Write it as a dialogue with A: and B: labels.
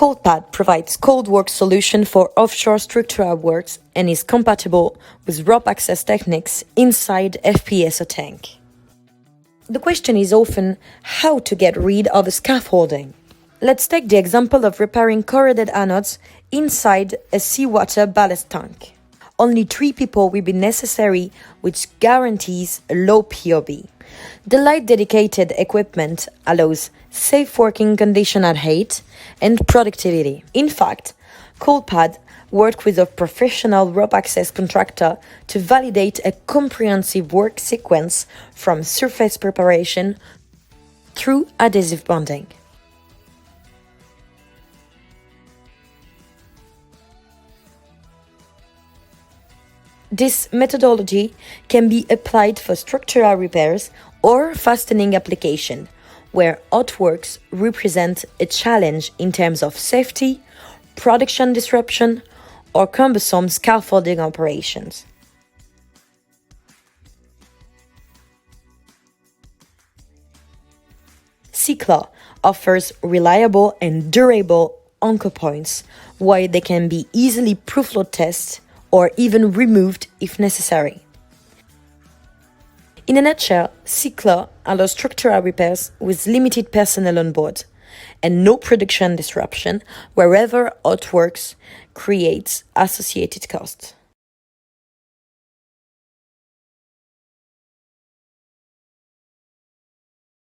A: coldpad provides cold work solution for offshore structural works and is compatible with rope access techniques inside FPSO tank. The question is often how to get rid of the scaffolding. Let's take the example of repairing corroded anodes inside a seawater ballast tank. Only 3 people will be necessary, which guarantees a low POB. The light dedicated equipment allows safe working condition at height and productivity. In fact, coldpad worked with a professional rope access contractor to validate a comprehensive work sequence from surface preparation through adhesive bonding. This methodology can be applied for structural repairs or fastening application, where outworks represent a challenge in terms of safety, production disruption, or cumbersome scaffolding operations. CICLA offers reliable and durable anchor points, while they can be easily proof-load tested or even removed if necessary. In a nutshell, CICLA allows structural repairs with limited personnel on board and no production disruption wherever outworks creates associated costs.